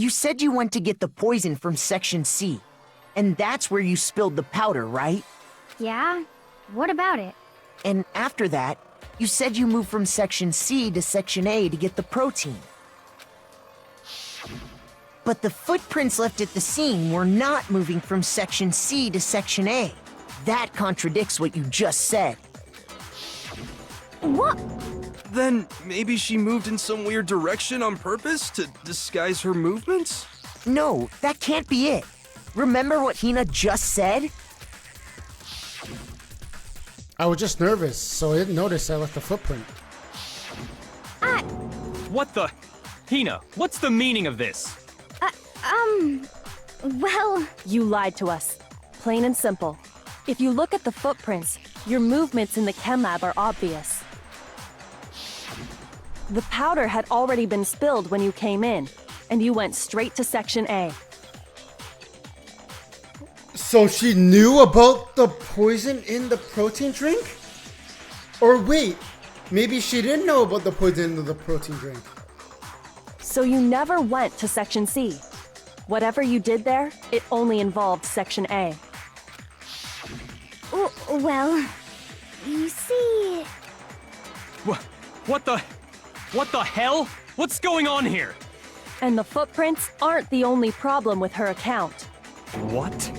You said you went to get the poison from Section C, and that's where you spilled the powder, right? Yeah? What about it? And after that, you said you moved from Section C to Section A to get the protein. But the footprints left at the scene were not moving from Section C to Section A. That contradicts what you just said. What? Then maybe she moved in some weird direction on purpose to disguise her movements? No, that can't be it. Remember what Hina just said? I was just nervous, so I didn't notice I left a footprint. What the? Hina, what's the meaning of this? Well... You lied to us. Plain and simple. If you look at the footprints, your movements in the chem lab are obvious. The powder had already been spilled when you came in, and you went straight to Section A. So she knew about the poison in the protein drink? Or wait, maybe she didn't know about the poison in the protein drink. So you never went to Section C. Whatever you did there, it only involved Section A. Well... You see... What the hell? What's going on here? And the footprints aren't the only problem with her account. What?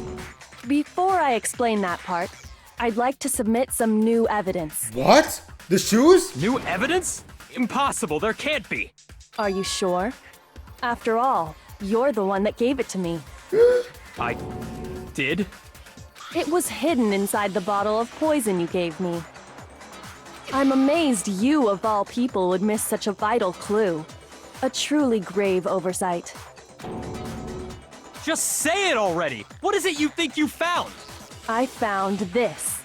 Before I explain that part, I'd like to submit some new evidence. What? The shoes? New evidence? Impossible, there can't be. Are you sure? After all, you're the one that gave it to me. I did? It was hidden inside the bottle of poison you gave me. I'm amazed you, of all people, would miss such a vital clue. A truly grave oversight. Just say it already! What is it you think you found? I found this.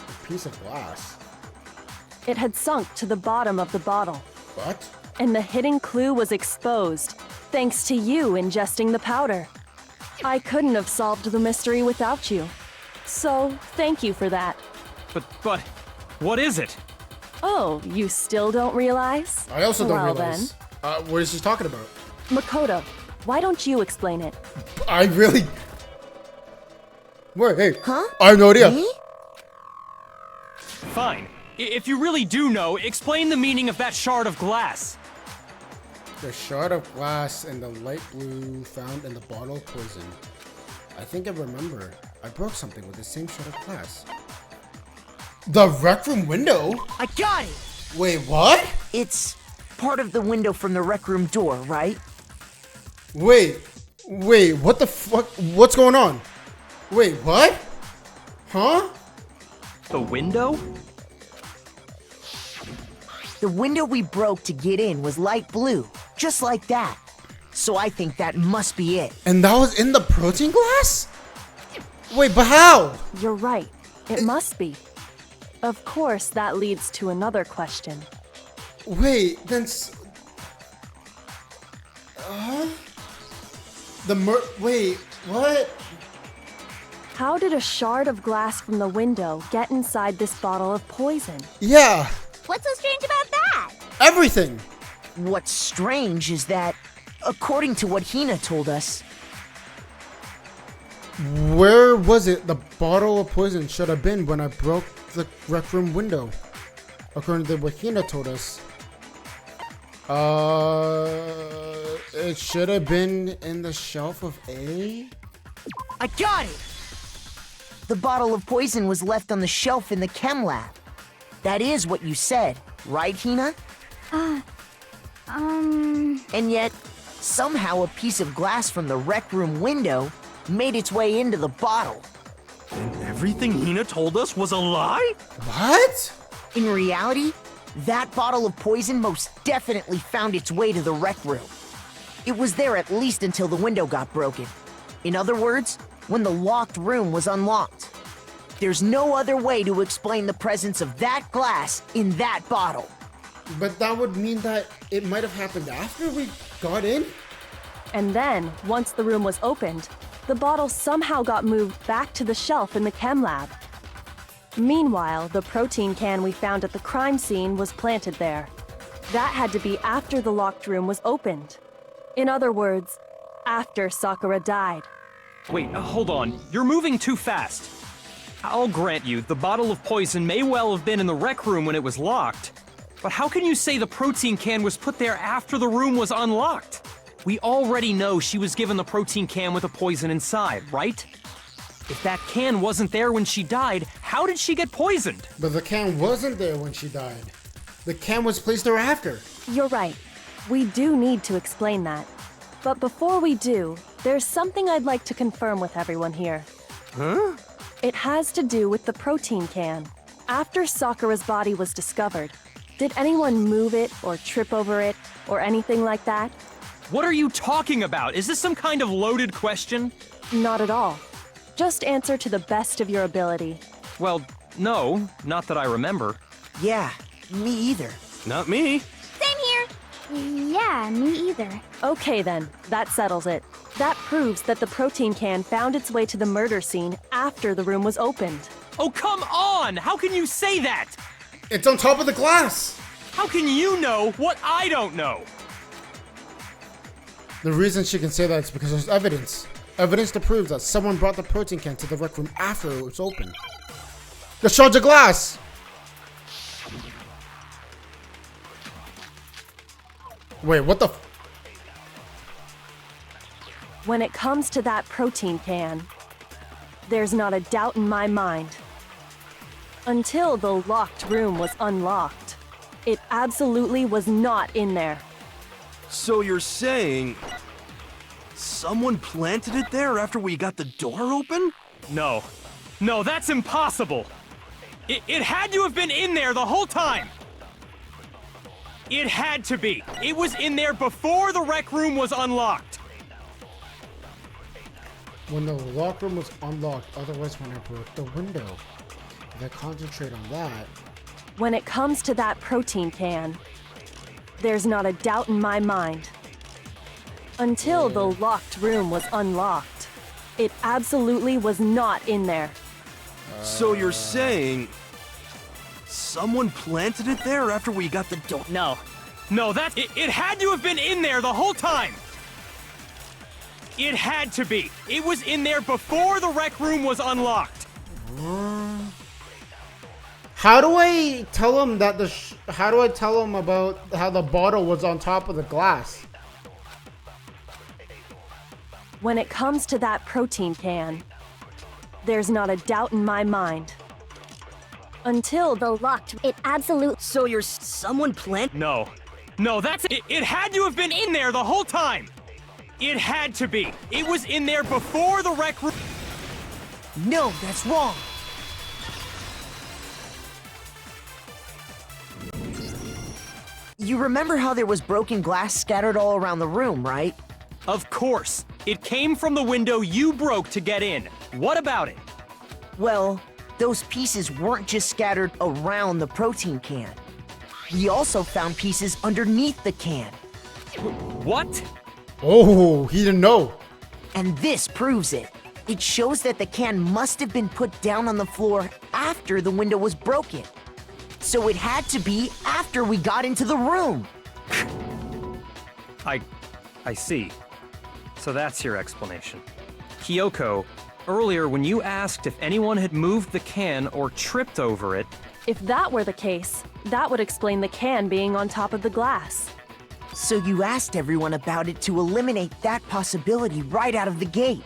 A piece of glass. It had sunk to the bottom of the bottle, What? and the hidden clue was exposed, thanks to you ingesting the powder. I couldn't have solved the mystery without you. So, thank you for that. But, what is it? Oh, you still don't realize? I also don't Well, realize. What is she talking about? Makoto, why don't you explain it? I really... Wait, hey. Huh? I have no idea. Me? Fine. If you really do know, explain the meaning of that shard of glass. The shard of glass and the light blue found in the bottle of poison. I think I remember. I broke something with the same shard of glass. The rec room window? I got it! Wait, what? It's part of the window from the rec room door, right? Wait, what the fuck? What's going on? Wait, what? Huh? The window? The window we broke to get in was light blue, just like that. So I think that must be it. And that was in the protein glass? Wait, but how? You're right. It must be. Of course, that leads to another question. Wait, then... Wait, what? How did a shard of glass from the window get inside this bottle of poison? Yeah, What's so strange about that? everything. What's strange is that, according to what Hina told us, Where was it the bottle of poison should have been when I broke the rec room window? According to what Hina told us. It should have been in the shelf of A? I got it! The bottle of poison was left on the shelf in the chem lab. That is what you said, right, Hina? And yet, somehow a piece of glass from the rec room window made its way into the bottle. And everything Hina told us was a lie? What? In reality, that bottle of poison most definitely found its way to the rec room. It was there at least until the window got broken. In other words, when the locked room was unlocked. There's no other way to explain the presence of that glass in that bottle. But that would mean that it might have happened after we got in? And then, once the room was opened, the bottle somehow got moved back to the shelf in the chem lab. Meanwhile, the protein can we found at the crime scene was planted there. That had to be after the locked room was opened. In other words, after Sakura died. Wait, hold on. You're moving too fast. I'll grant you, the bottle of poison may well have been in the rec room when it was locked. But how can you say the protein can was put there after the room was unlocked? We already know she was given the protein can with the poison inside, right? If that can wasn't there when she died, how did she get poisoned? But the can wasn't there when she died. The can was placed there after. You're right. We do need to explain that. But before we do, there's something I'd like to confirm with everyone here. Huh? It has to do with the protein can. After Sakura's body was discovered, did anyone move it or trip over it or anything like that? What are you talking about? Is this some kind of loaded question? Not at all. Just answer to the best of your ability. Well, no, not that I remember. Yeah, me either. Not me. Same here. Yeah, me either. Okay then, that settles it. That proves that the protein can found its way to the murder scene after the room was opened. Oh, come on! How can you say that? It's on top of the glass. How can you know what I don't know? The reason she can say that is because there's evidence. Evidence to prove that someone brought the protein can to the rec room after it was open. The shards of glass! Wait, what the f- When it comes to that protein can, there's not a doubt in my mind. Until the locked room was unlocked, it absolutely was not in there. So you're saying someone planted it there after we got the door open? No. No, that's impossible. It had to have been in there the whole time. It had to be. It was in there before the rec room was unlocked. When the lock room was unlocked, otherwise when I broke the window. If I concentrate on that... When it comes to that protein can, there's not a doubt in my mind. Until the locked room was unlocked, it absolutely was not in there. So you're saying someone planted it there after we got the door? No. No, it had to have been in there the whole time. It had to be. It was in there before the rec room was unlocked. How do I tell him that how do I tell him about how the bottle was on top of the glass? When it comes to that protein can, there's not a doubt in my mind. Until the locked, It absolute. So you're someone planted? No. No, it had to have been in there the whole time. It had to be. It was in there before the rec room. No, that's wrong. You remember how there was broken glass scattered all around the room, right? Of course. It came from the window you broke to get in. What about it? Well, those pieces weren't just scattered around the protein can. We also found pieces underneath the can. What? Oh, he didn't know. And this proves it. It shows that the can must have been put down on the floor after the window was broken. So it had to be after we got into the room. I see. So that's your explanation. Kyoko, earlier when you asked if anyone had moved the can or tripped over it, if that were the case, that would explain the can being on top of the glass. So you asked everyone about it to eliminate that possibility right out of the gate.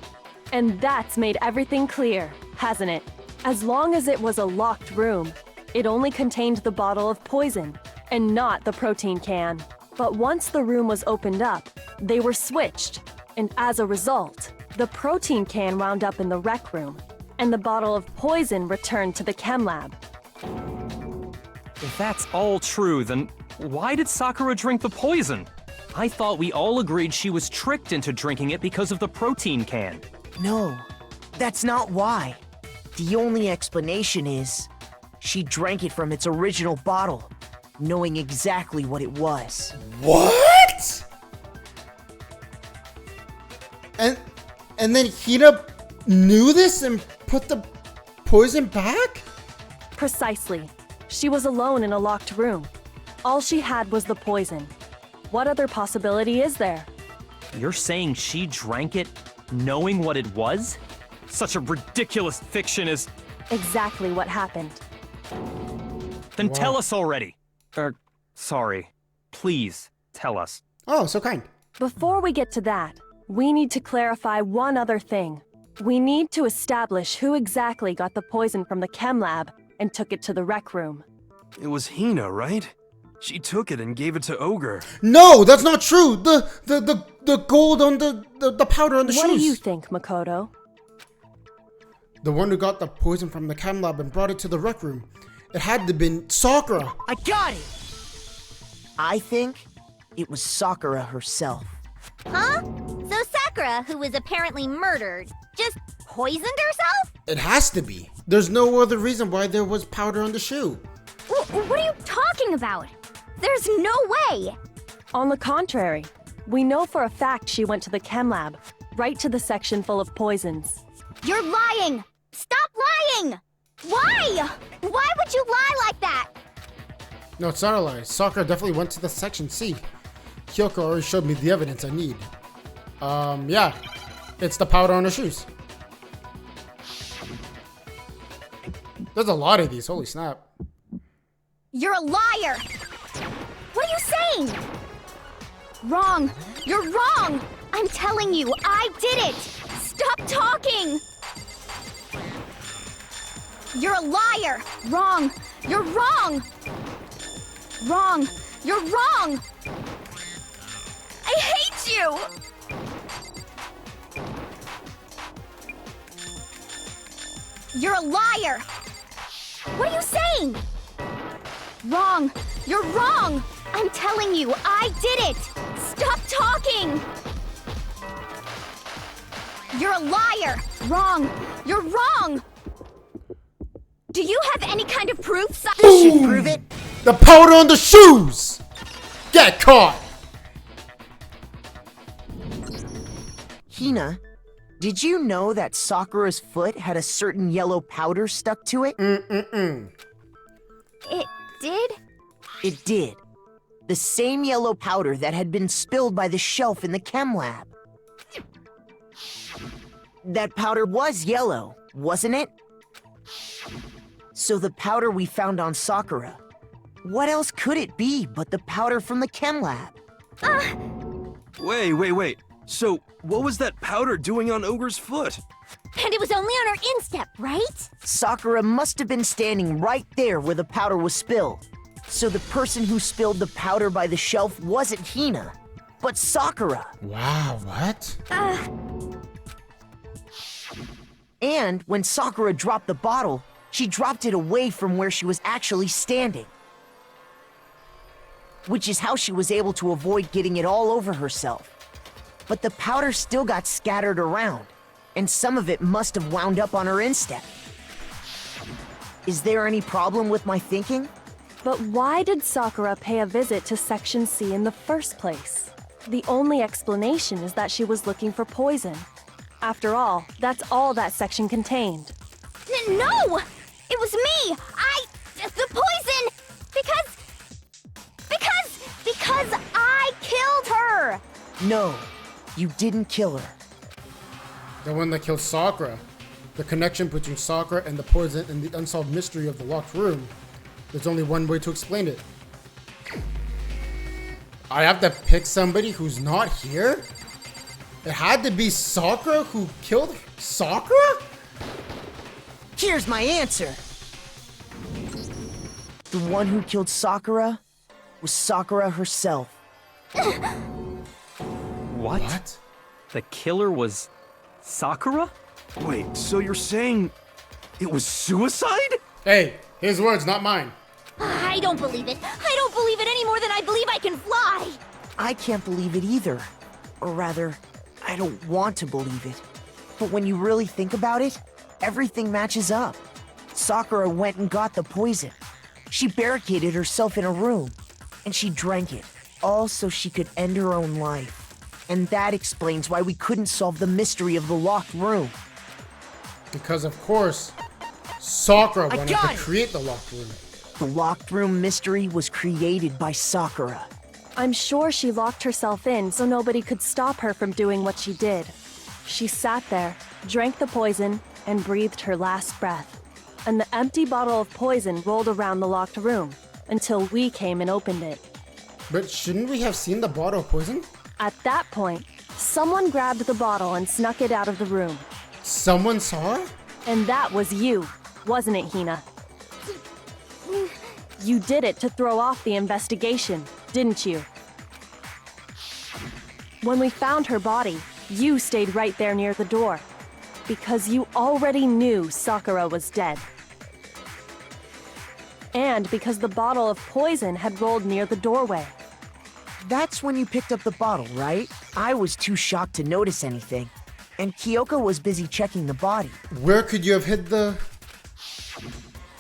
And that's made everything clear, hasn't it? As long as it was a locked room, it only contained the bottle of poison, and not the protein can. But once the room was opened up, they were switched, and as a result, the protein can wound up in the rec room, and the bottle of poison returned to the chem lab. if that's all true, then why did Sakura drink the poison? I thought we all agreed she was tricked into drinking it because of the protein can. No, that's not why. The only explanation is she drank it from its original bottle, knowing exactly what it was. What? And then Hina knew this and put the poison back? Precisely. She was alone in a locked room. All she had was the poison. What other possibility is there? You're saying she drank it knowing what it was? Such a ridiculous fiction is... Exactly what happened. Then Wow. tell us already. Sorry. Please, tell us. Oh, so kind. Before we get to that, we need to clarify one other thing. We need to establish who exactly got the poison from the chem lab and took it to the rec room. It was Hina, right? She took it and gave it to Ogre. No, that's not true. The gold on the powder on the What shoes. do you think, Makoto? The one who got the poison from the chem lab and brought it to the rec room. It had to have been Sakura. I got it! I think it was Sakura herself. Huh? So Sakura, who was apparently murdered, just poisoned herself? It has to be. There's no other reason why there was powder on the shoe. What are you talking about? There's no way! On the contrary, we know for a fact she went to the chem lab, right to the section full of poisons. You're lying! Stop lying! Why? Why would you lie like that? No, it's not a lie. Sakura definitely went to the section C. Kyoko already showed me the evidence I need. Yeah. It's the powder on her shoes. There's a lot of these, holy snap. You're a liar! What are you saying? Wrong! You're wrong! I'm telling you, I did it! Stop talking! You're a liar! Wrong! You're wrong! Wrong! You're wrong! I hate you! You're a liar! What are you saying? Wrong! You're wrong! I'm telling you, I did it! Stop talking! You're a liar! Wrong! You're wrong! Do you have any kind of proof, This should prove it. The powder on the shoes! Get caught! Hina, did you know that Sakura's foot had a certain yellow powder stuck to it? It did? It did. The same yellow powder that had been spilled by the shelf in the chem lab. That powder was yellow, wasn't it? So the powder we found on Sakura, what else could it be but the powder from the chem lab? Wait. So, what was that powder doing on Ogre's foot? And it was only on her instep, right? Sakura must have been standing right there where the powder was spilled. So the person who spilled the powder by the shelf wasn't Hina, but Sakura. Wow, what? And when Sakura dropped the bottle, she dropped it away from where she was actually standing. Which is how she was able to avoid getting it all over herself. But the powder still got scattered around, and some of it must have wound up on her instep. Is there any problem with my thinking? But why did Sakura pay a visit to Section C in the first place? The only explanation is that she was looking for poison. After all, that's all that section contained. No! It was me! The poison! Because I killed her! No, you didn't kill her. The one that killed Sakura. The connection between Sakura and the poison and the unsolved mystery of the locked room. There's only one way to explain it. I have to pick somebody who's not here? It had to be Sakura who killed Sakura? Here's my answer. The one who killed Sakura was Sakura herself. What? The killer was Sakura? Wait, so you're saying it was suicide? Hey, his words, not mine. I don't believe it. I don't believe it any more than I believe I can fly. I can't believe it either. Or rather, I don't want to believe it. But when you really think about it, everything matches up. Sakura went and got the poison. She barricaded herself in a room, and she drank it, all so she could end her own life. And that explains why we couldn't solve the mystery of the locked room. Because of course, Sakura I wanted got to it. create the locked room. The locked room mystery was created by Sakura. I'm sure she locked herself in so nobody could stop her from doing what she did. She sat there, drank the poison, and breathed her last breath. And the empty bottle of poison rolled around the locked room until we came and opened it. But shouldn't we have seen the bottle of poison? At that point, someone grabbed the bottle and snuck it out of the room. Someone saw her? And that was you, wasn't it, Hina? You did it to throw off the investigation, didn't you? When we found her body, you stayed right there near the door. Because you already knew Sakura was dead. And because the bottle of poison had rolled near the doorway. That's when you picked up the bottle, right? I was too shocked to notice anything. And Kyoko was busy checking the body. Where could you have hid the...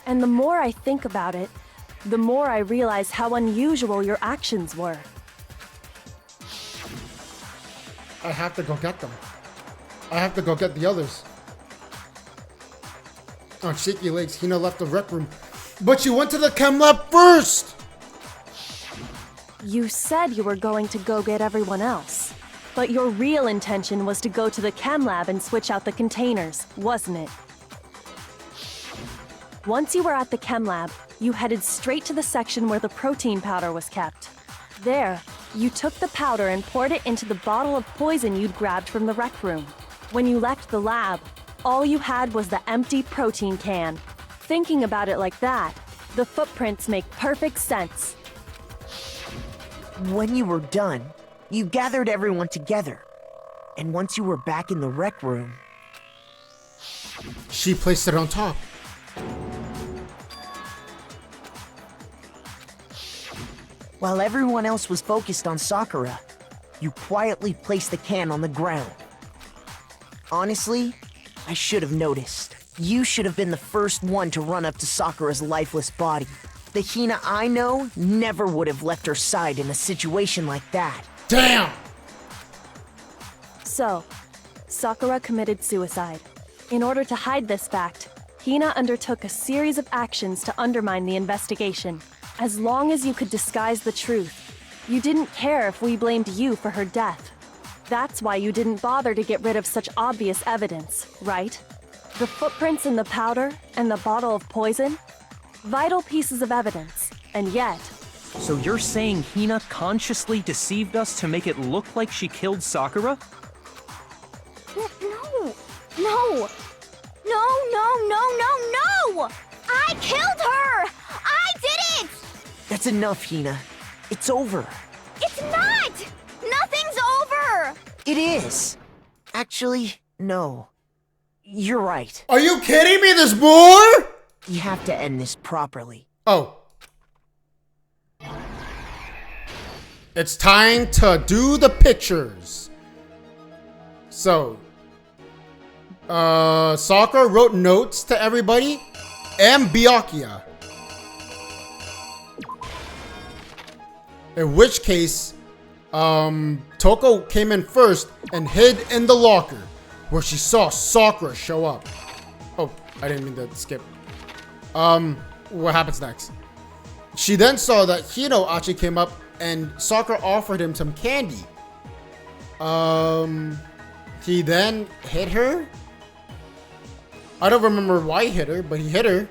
And the more I think about it, the more I realize how unusual your actions were. I have to go get them. I have to go get the others. On shaky legs, Hina left the rec room. But she went to the chem lab first! You said you were going to go get everyone else. But your real intention was to go to the chem lab and switch out the containers, wasn't it? Once you were at the chem lab, you headed straight to the section where the protein powder was kept. There, you took the powder and poured it into the bottle of poison you'd grabbed from the rec room. When you left the lab, all you had was the empty protein can. Thinking about it like that, the footprints make perfect sense. When you were done, you gathered everyone together. And once you were back in the rec room... She placed it on top. While everyone else was focused on Sakura, you quietly placed the can on the ground. Honestly, I should have noticed. You should have been the first one to run up to Sakura's lifeless body. The Hina I know never would have left her side in a situation like that. Damn! So, Sakura committed suicide. In order to hide this fact, Hina undertook a series of actions to undermine the investigation. As long as you could disguise the truth, you didn't care if we blamed you for her death. That's why you didn't bother to get rid of such obvious evidence, right? The footprints in the powder and the bottle of poison? Vital pieces of evidence, and yet... So you're saying Hina consciously deceived us to make it look like she killed Sakura? No! I killed her! I did it! That's enough, Hina. It's over. It's not! Nothing's over! It is. Actually, no. You're right. Are you kidding me? There's more? You have to end this properly. Oh. It's time to do the pictures. So, Sakura wrote notes to everybody and Byakuya. In which case, Toko came in first and hid in the locker where she saw Sakura show up. Oh, I didn't mean to skip. What happens next? She then saw that Hino actually came up and Sakura offered him some candy. He then hit her. I don't remember why he hit her, but he hit her.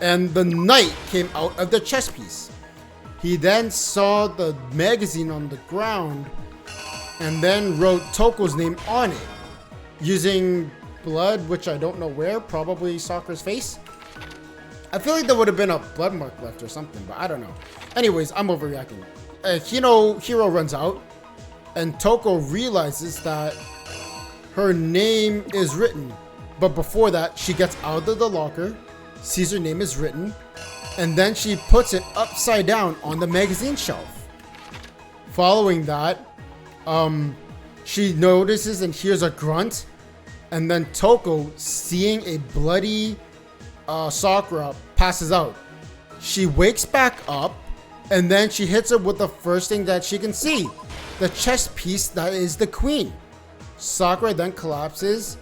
And the knight came out of the chess piece. He then saw the magazine on the ground and then wrote Toko's name on it using blood, which I don't know where, probably Sakura's face. I feel like there would have been a blood mark left or something, but I don't know. Anyways, I'm overreacting. Hiro runs out and Toko realizes that her name is written. But before that, she gets out of the locker, sees her name is written, and then she puts it upside down on the magazine shelf. Following that, she notices and hears a grunt, and then Toko, seeing a bloody Sakura, passes out. She wakes back up, and then she hits her with the first thing that she can see, the chess piece that is the queen. Sakura then collapses,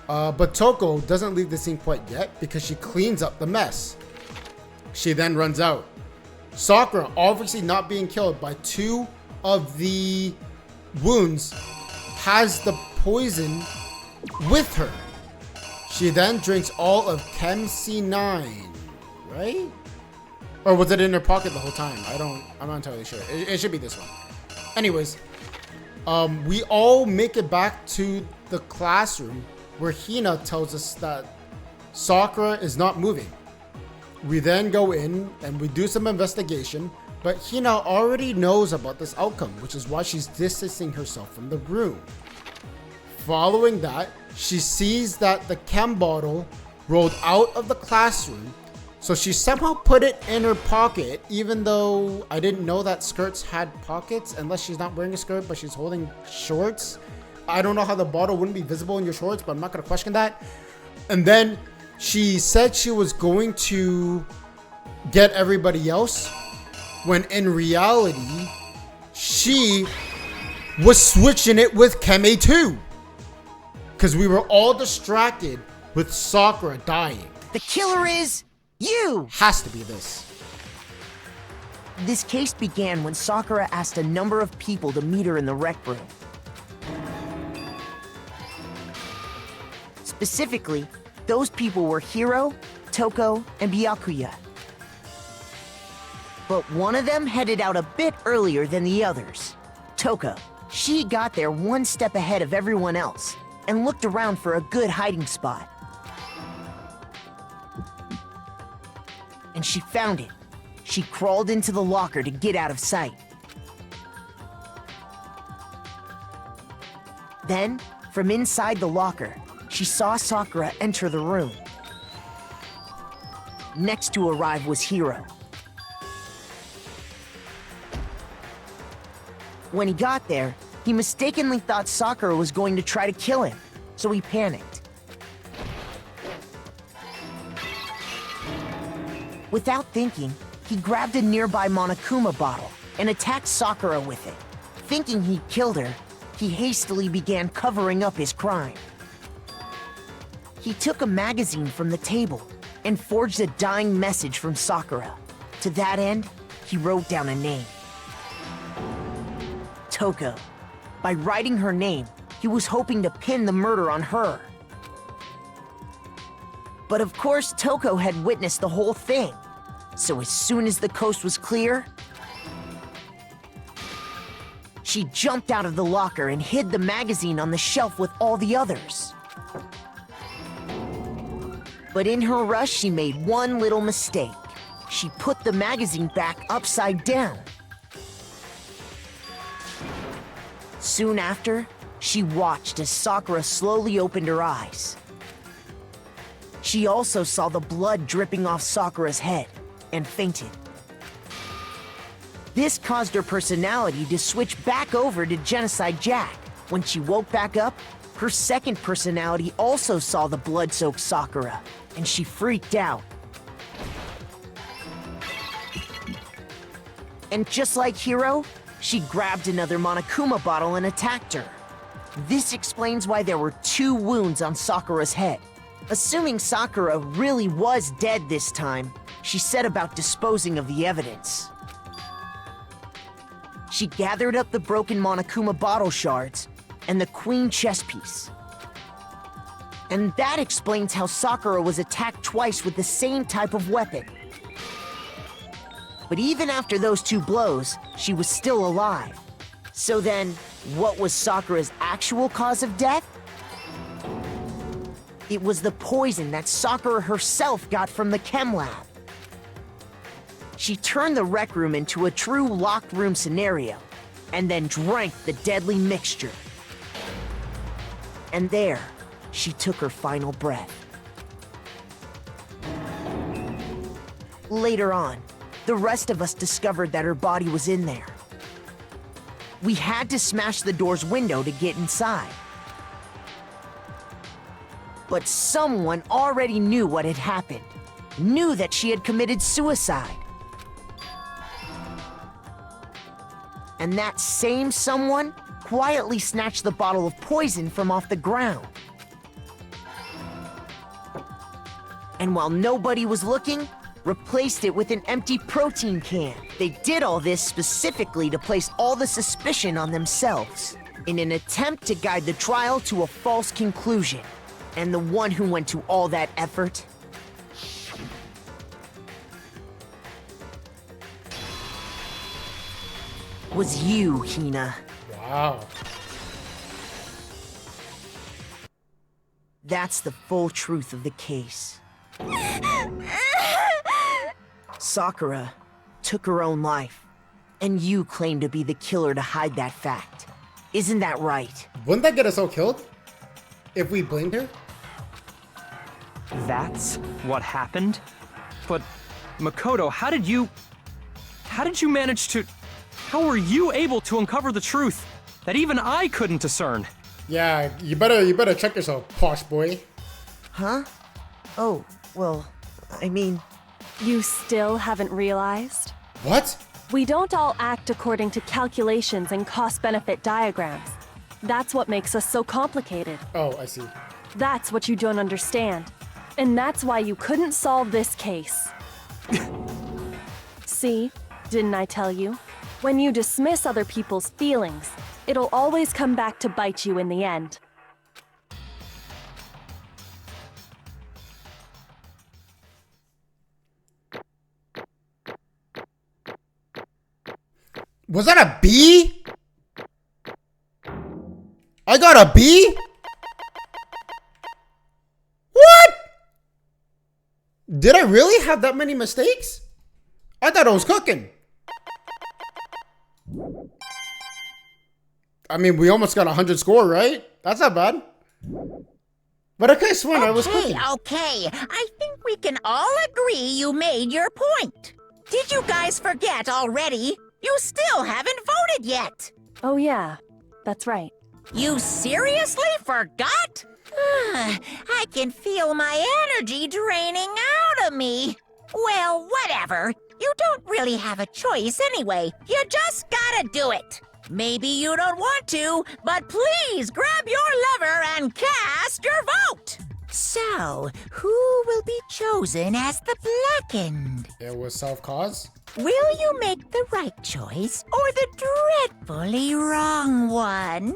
but Toko doesn't leave the scene quite yet because she cleans up the mess. She then runs out. Sakura, obviously not being killed by two of the wounds has the poison with her. She then drinks all of Chem C9, right? Or was it in her pocket the whole time? I'm not entirely sure. It should be this one. Anyways, we all make it back to the classroom where Hina tells us that Sakura is not moving. We then go in and we do some investigation, but Hina already knows about this outcome, which is why she's distancing herself from the room. Following that, she sees that the chem bottle rolled out of the classroom, so she somehow put it in her pocket, even though I didn't know that skirts had pockets, unless she's not wearing a skirt, but she's holding shorts. I don't know how the bottle wouldn't be visible in your shorts, but I'm not gonna question that. And then she said she was going to get everybody else, when in reality, she was switching it with Chem A2. Because we were all distracted with Sakura dying. The killer is you! Has to be this. This case began when Sakura asked a number of people to meet her in the rec room. Specifically, those people were Hiro, Toko, and Byakuya. But one of them headed out a bit earlier than the others. Toko. She got there one step ahead of everyone else and looked around for a good hiding spot. And she found it. She crawled into the locker to get out of sight. Then, from inside the locker, she saw Sakura enter the room. Next to arrive was Hiro. When he got there, he mistakenly thought Sakura was going to try to kill him, so he panicked. Without thinking, he grabbed a nearby Monokuma bottle and attacked Sakura with it. Thinking he'd killed her, he hastily began covering up his crime. He took a magazine from the table and forged a dying message from Sakura. To that end, he wrote down a name. Toko. By writing her name, he was hoping to pin the murder on her. But of course, Toko had witnessed the whole thing. So as soon as the coast was clear, she jumped out of the locker and hid the magazine on the shelf with all the others. But in her rush, she made one little mistake. She put the magazine back upside down. Soon after, she watched as Sakura slowly opened her eyes. She also saw the blood dripping off Sakura's head and fainted. This caused her personality to switch back over to Genocide Jack. When she woke back up, her second personality also saw the blood-soaked Sakura, and she freaked out. And just like Hiro, she grabbed another Monokuma bottle and attacked her. This explains why there were 2 wounds on Sakura's head. Assuming Sakura really was dead this time, she set about disposing of the evidence. She gathered up the broken Monokuma bottle shards and the queen chess piece. And that explains how Sakura was attacked twice with the same type of weapon. But even after those 2 blows, she was still alive. So then, what was Sakura's actual cause of death? It was the poison that Sakura herself got from the chem lab. She turned the rec room into a true locked room scenario, and then drank the deadly mixture. And there, she took her final breath. Later on, the rest of us discovered that her body was in there. We had to smash the door's window to get inside. But someone already knew what had happened, knew that she had committed suicide. And that same someone quietly snatched the bottle of poison from off the ground. And while nobody was looking, replaced it with an empty protein can. They did all this specifically to place all the suspicion on themselves, in an attempt to guide the trial to a false conclusion. And the one who went to all that effort was you, Hina. Wow. That's the full truth of the case. Sakura took her own life, and you claim to be the killer to hide that fact. Isn't that right? Wouldn't that get us all killed? If we blamed her? That's what happened? But, Makoto, how did you manage to... How were you able to uncover the truth that even I couldn't discern? Yeah, you better check yourself, posh boy. Huh? Oh, well, I mean... You still haven't realized? What? We don't all act according to calculations and cost-benefit diagrams. That's what makes us so complicated. Oh, I see. That's what you don't understand. And that's why you couldn't solve this case. See? Didn't I tell you? When you dismiss other people's feelings, it'll always come back to bite you in the end. Was that a B? I got a B? What? Did I really have that many mistakes? I thought I was cooking. I mean, we almost got a 100 score, right? That's not bad. But I could have sworn I was cooking. Okay, I think we can all agree you made your point. Did you guys forget already? You still haven't voted yet. Oh yeah, that's right. You seriously forgot? I can feel my energy draining out of me. Well, whatever. You don't really have a choice anyway. You just gotta do it. Maybe you don't want to, but please grab your lever and cast your vote. So, who will be chosen as the blackened? It was self-cause? Will you make the right choice or the dreadfully wrong one?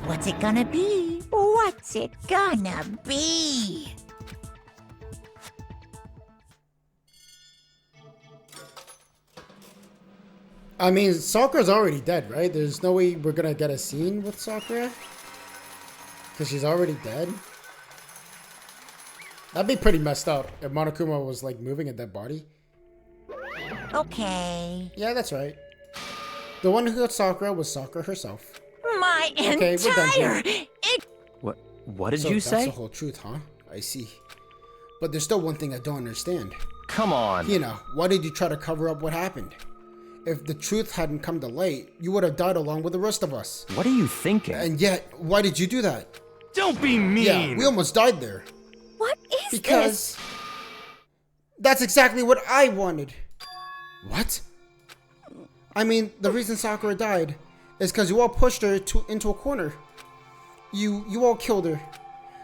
What's it gonna be? What's it gonna be? I mean, Sakura's already dead, right? There's no way we're gonna get a scene with Sakura? Because she's already dead? That'd be pretty messed up if Monokuma was like moving a dead body. Okay. Yeah, that's right. The one who got Sakura was Sakura herself. My Okay, we're done here. What did So you that's say? the whole truth, huh? I see. But there's still one thing I don't understand. Come on. Why did you try to cover up what happened? If the truth hadn't come to light, you would have died along with the rest of us. What are you thinking? And yet, why did you do that? Don't be mean! Yeah, we almost died there. What is Because that's exactly what I wanted. What? I mean, the reason Sakura died is because you all pushed her into a corner. You all killed her.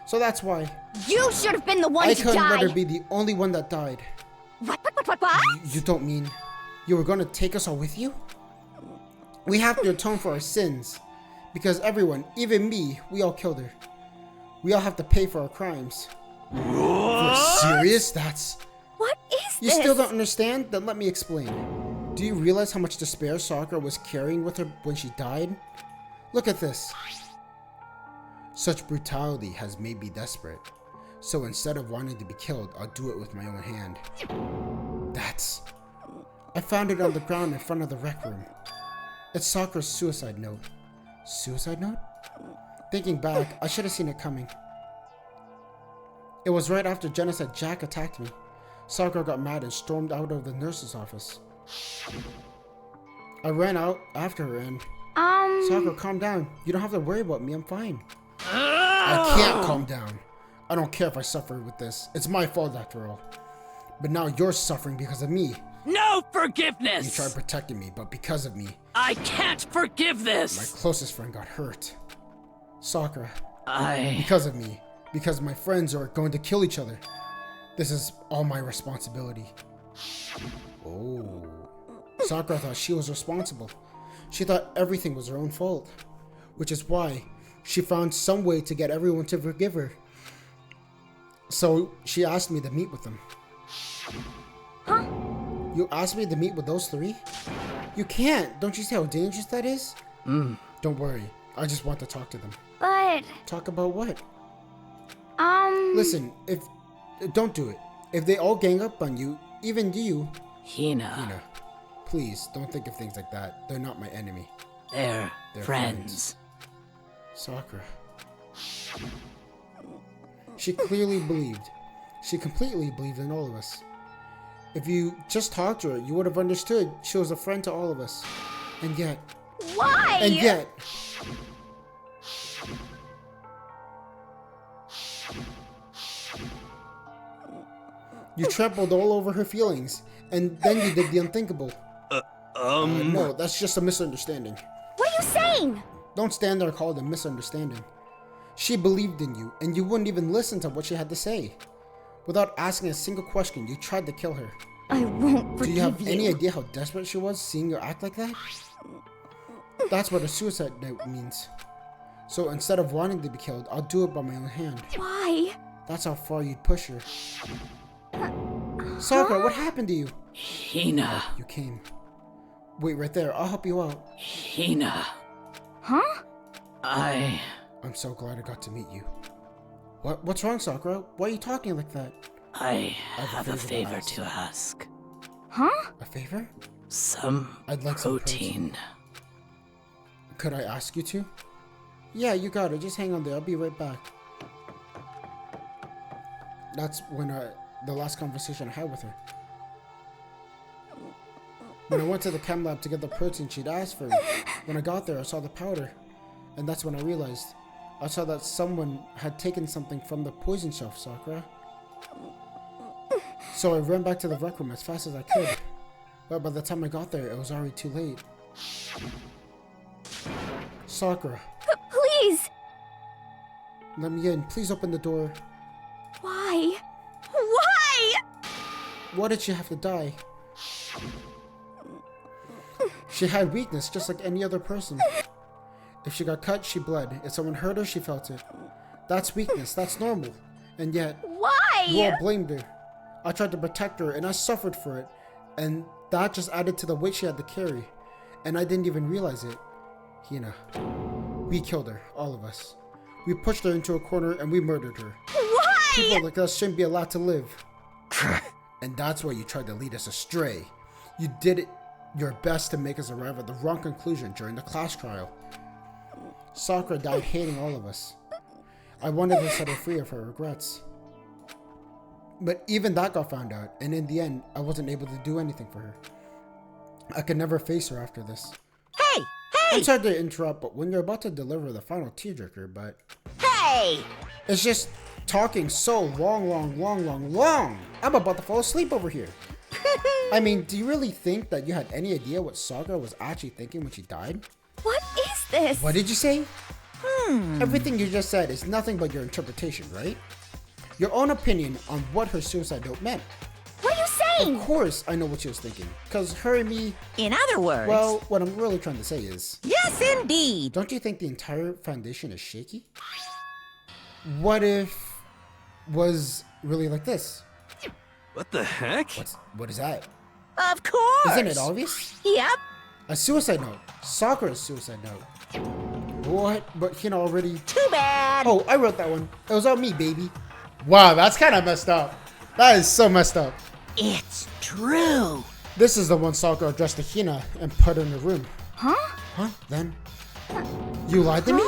So that's why. this? You should have been the one I to couldn't die. let her be the only one that died. What? You don't mean you were gonna take us all with you? We have to atone for our sins. Because everyone, even me, we all killed her. We all have to pay for our crimes. You're serious? That's... What is You this? still don't understand? Then let me explain. Do you realize how much despair Sakura was carrying with her when she died? Look at this. Such brutality has made me desperate. So instead of wanting to be killed, I'll do it with my own hand. That's... I found it on the ground in front of the rec room. It's Sakura's suicide note. Suicide note? Thinking back, I should have seen it coming. It was right after Jenna said Jack attacked me. Sakura got mad and stormed out of the nurse's office. I ran out after her and... Sakura, calm down. You don't have to worry about me, I'm fine. I can't calm down. I don't care if I suffer with this. It's my fault after all. But now you're suffering because of me. No forgiveness! You tried protecting me, but because of me, I can't forgive my this! closest friend got hurt. Sakura, I... because of me. Because my friends are going to kill each other. This is all my responsibility. Oh. Sakura thought she was responsible. She thought everything was her own fault. Which is why she found some way to get everyone to forgive her. So she asked me to meet with them. Huh? You asked me to meet with those three? You can't! Don't you see how dangerous that is? Don't worry. I just want to talk to them. But... Talk about what? Listen, don't do it. If they all gang up on you, even you... Hina. Please, don't think of things like that. They're not my enemy. They're friends. Sakura. She clearly believed. She completely believed in all of us. If you just talked to her, you would have understood she was a friend to all of us. And yet... Why? And yet... You trampled all over her feelings, and then you did the unthinkable. No, that's just a misunderstanding. What are you saying? Don't stand there and call it a misunderstanding. She believed in you, and you wouldn't even listen to what she had to say. Without asking a single question, you tried to kill her. I won't forgive you. Do you have any idea how desperate she was seeing you act like that? That's what a suicide note means. So instead of wanting to be killed, I'll do it by my own hand. Why? That's how far you'd push her. Sakura, what happened to you? Hina. You came. Wait right there, I'll help you out. Hina. Huh? I'm so glad I got to meet you. What's wrong, Sakura? Why are you talking like that? I have a favor to ask. Huh? A favor? I'd like some protein. Could I ask you to? Yeah, you got it. Just hang on there. I'll be right back. That's when the last conversation I had with her. When I went to the chem lab to get the protein she'd asked for, when I got there, I saw the powder. And that's when I realized. I saw that someone had taken something from the poison shelf, Sakura. So I ran back to the rec room as fast as I could. But by the time I got there, it was already too late. Sakura. Please! Let me in. Please open the door. Why? Why? Why did she have to die? She had weakness just like any other person. If she got cut, she bled. If someone hurt her, she felt it. That's weakness. That's normal. And yet, Why? you all blamed her. I tried to protect her, and I suffered for it. And that just added to the weight she had to carry. And I didn't even realize it. Hina. We killed her. All of us. We pushed her into a corner, and we murdered her. Why? People like us shouldn't be allowed to live. And that's why you tried to lead us astray. You did your best to make us arrive at the wrong conclusion during the class trial. Sakura died hating all of us. I wanted to set her free of her regrets. But even that got found out, and in the end, I wasn't able to do anything for her. I could never face her after this. Hey! I'm sorry to interrupt, but when you're about to deliver the final tearjerker, but... Hey! It's just talking so long. I'm about to fall asleep over here. I mean, do you really think that you had any idea what Sakura was actually thinking when she died? What is this? What did you say? Everything you just said is nothing but your interpretation, right? Your own opinion on what her suicide note meant. What are you saying? Of course I know what she was thinking, because her and me... In other words... Well, what I'm really trying to say is... Yes, indeed! Don't you think the entire foundation is shaky? What if... was really like this? What the heck? What is that? Of course! Isn't it obvious? Yep. A suicide note. Sakura's suicide note. What? But already... Too bad! Oh, I wrote that one. It was on me, baby. Wow, that's kind of messed up. That is so messed up. It's true! This is the one Sakura addressed to Hina and put her in the room. Huh? Huh? Then? You lied to me?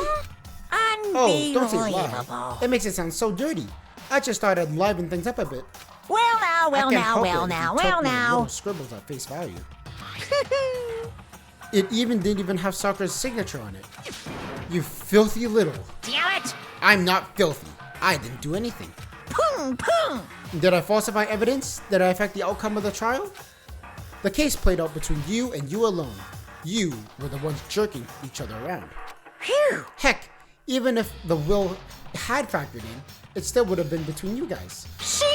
Oh, don't say lie. Unbelievable. It makes it sound so dirty. I just thought I'd liven things up a bit. Well now, I can't help it if you took my little scribbles at face value. It didn't even have Sakura's signature on it. You filthy little. Damn it! I'm not filthy. I didn't do anything. Pung, pung! Did I falsify evidence? Did I affect the outcome of the trial? The case played out between you and you alone. You were the ones jerking each other around. Phew! Heck, even if the will had factored in, it still would have been between you guys. Shing!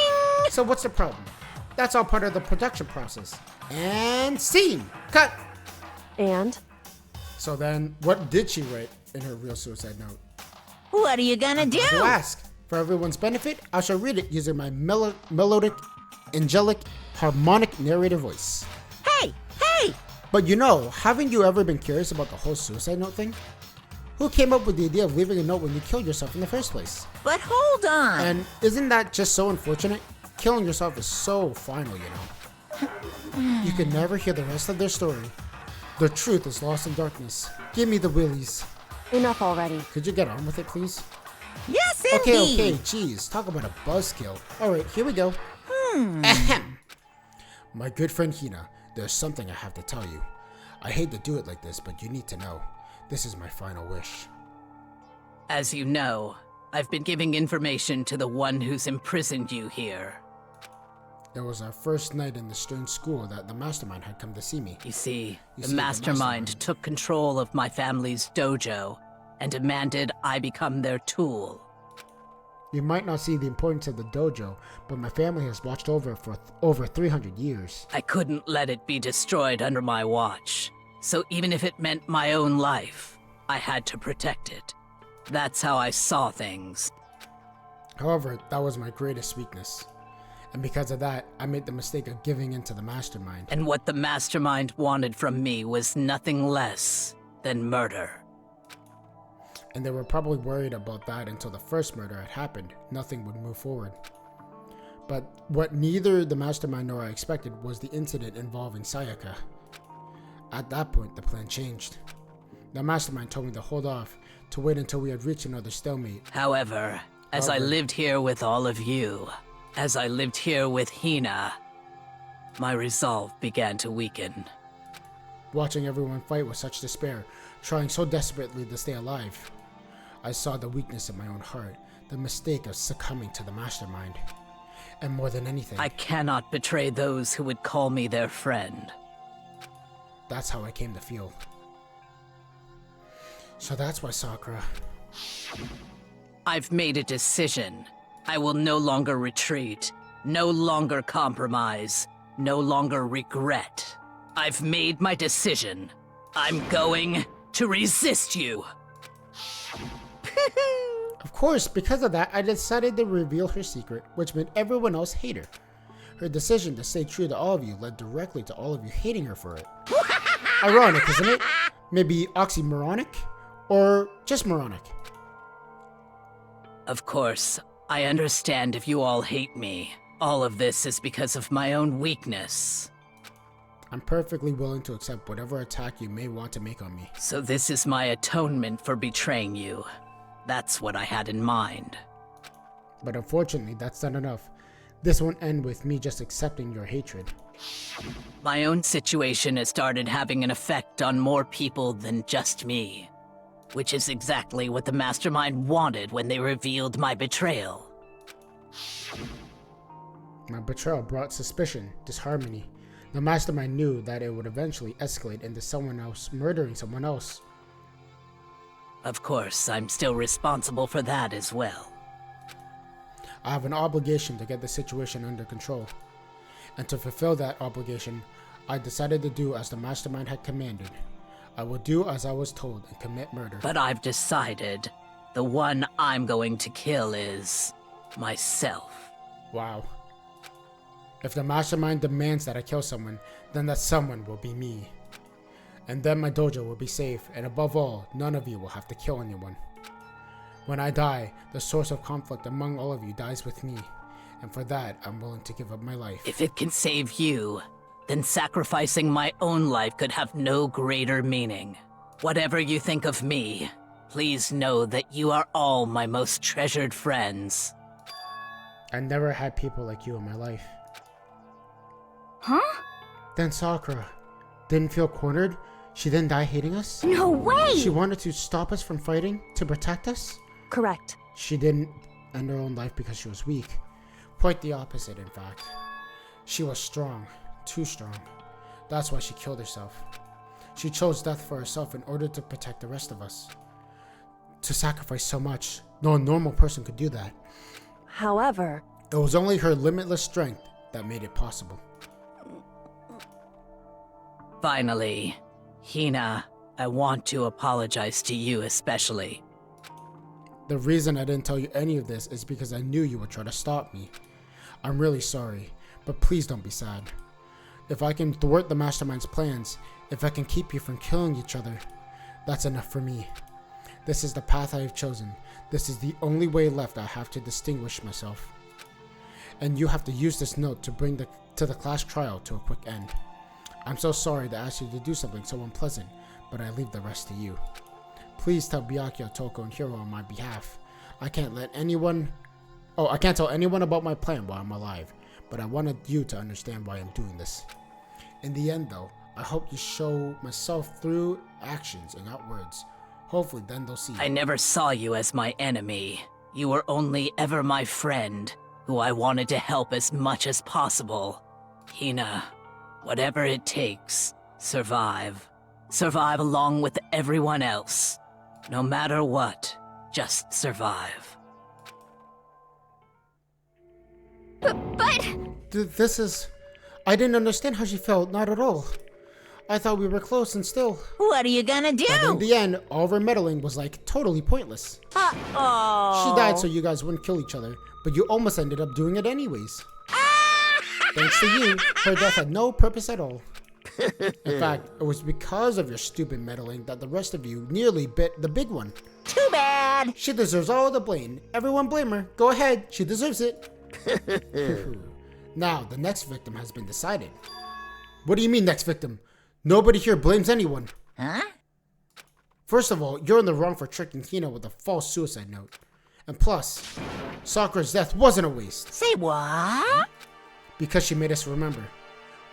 So what's the problem? That's all part of the production process. And scene! Cut! And? So then, what did she write in her real suicide note? What are you gonna do? To ask. For everyone's benefit, I shall read it using my melodic, angelic, harmonic narrator voice. Hey! Hey! But you know, haven't you ever been curious about the whole suicide note thing? Who came up with the idea of leaving a note when you killed yourself in the first place? But hold on. And isn't that just so unfortunate? Killing yourself is so final, you know. You can never hear the rest of their story. The truth is lost in darkness. Give me the willies. Enough already. Could you get on with it, please? Yes, Okay, indeed. geez, talk about a buzzkill. Alright, here we go. Ahem. My good friend Hina, there's something I have to tell you. I hate to do it like this, but you need to know. This is my final wish. As you know, I've been giving information to the one who's imprisoned you here. It was our first night in the strange school that the mastermind had come to see me. You see, You the see, the mastermind mastermind. took control of my family's dojo and demanded I become their tool. You might not see the importance of the dojo, but my family has watched over it for over 300 years. I couldn't let it be destroyed under my watch, so even if it meant my own life, I had to protect it. That's how I saw things. However, that was my greatest weakness. And because of that, I made the mistake of giving in to the mastermind. And what the mastermind wanted from me was nothing less than murder. And they were probably worried about that until the first murder had happened. Nothing would move forward. But what neither the mastermind nor I expected was the incident involving Sayaka. At that point, the plan changed. The mastermind told me to hold off, to wait until we had reached another stalemate. However, as I lived here with all of you, as I lived here with Hina, my resolve began to weaken. Watching everyone fight with such despair, trying so desperately to stay alive, I saw the weakness in my own heart, the mistake of succumbing to the mastermind. And more than anything, I cannot betray those who would call me their friend. that's how I came to feel. So that's why Sakura. I've made a decision. I will no longer retreat, no longer compromise, no longer regret. I've made my decision. I'm going to resist you. Of course, because of that, I decided to reveal her secret, which made everyone else hate her. Her decision to stay true to all of you led directly to all of you hating her for it. Ironic, isn't it? Maybe oxymoronic? Or just moronic? Of course, I understand if you all hate me. All of this is because of my own weakness. I'm perfectly willing to accept whatever attack you may want to make on me. So this is my atonement for betraying you. That's what I had in mind. But unfortunately, that's not enough. This won't end with me just accepting your hatred. My own situation has started having an effect on more people than just me. Which is exactly what the mastermind wanted when they revealed my betrayal. My betrayal brought suspicion, disharmony. The mastermind knew that it would eventually escalate into someone else murdering someone else. Of course, I'm still responsible for that as well. I have an obligation to get the situation under control. And to fulfill that obligation, I decided to do as the mastermind had commanded. I will do as I was told and commit murder. But I've decided the one I'm going to kill is myself. Wow. If the mastermind demands that I kill someone, then that someone will be me. And then my dojo will be safe, and above all, none of you will have to kill anyone. When I die, the source of conflict among all of you dies with me, and for that, I'm willing to give up my life. If it can save you, then sacrificing my own life could have no greater meaning. Whatever you think of me, please know that you are all my most treasured friends. I never had people like you in my life. Huh? Then Sakura didn't feel cornered? She didn't die hating us? No way! She wanted to stop us from fighting, to protect us? Correct. She didn't end her own life because she was weak. Quite the opposite, in fact. She was strong. Too strong. That's why she killed herself. She chose death for herself in order to protect the rest of us. To sacrifice so much, no normal person could do that. However, It was only her limitless strength that made it possible. Finally, Hina, I want to apologize to you especially. The reason I didn't tell you any of this is because I knew you would try to stop me. I'm really sorry, but please don't be sad. If I can thwart the Mastermind's plans, if I can keep you from killing each other, that's enough for me. This is the path I have chosen. This is the only way left I have to distinguish myself. And you have to use this note to bring the class trial to a quick end. I'm so sorry to ask you to do something so unpleasant, but I leave the rest to you. Please tell Byakuya, Toko, and Hiro on my behalf. I can't tell anyone about my plan while I'm alive, but I wanted you to understand why I'm doing this. In the end, though, I hope you show myself through actions and not words. Hopefully, then they'll see. I never saw you as my enemy. You were only ever my friend, who I wanted to help as much as possible. Hina, whatever it takes, survive. Survive along with everyone else. No matter what, just survive. But... I didn't understand how she felt, not at all. I thought we were close and still. What are you gonna do? But in the end, all of her meddling was like totally pointless. Uh-oh. She died so you guys wouldn't kill each other, but you almost ended up doing it anyways. Thanks to you, her death had no purpose at all. In fact, it was because of your stupid meddling that the rest of you nearly bit the big one. Too bad. She deserves all the blame. Everyone blame her. Go ahead, she deserves it. Now, the next victim has been decided. What do you mean, next victim? Nobody here blames anyone. Huh? First of all, you're in the wrong for tricking Hina with a false suicide note. And plus, Sakura's death wasn't a waste. Say what? Because she made us remember.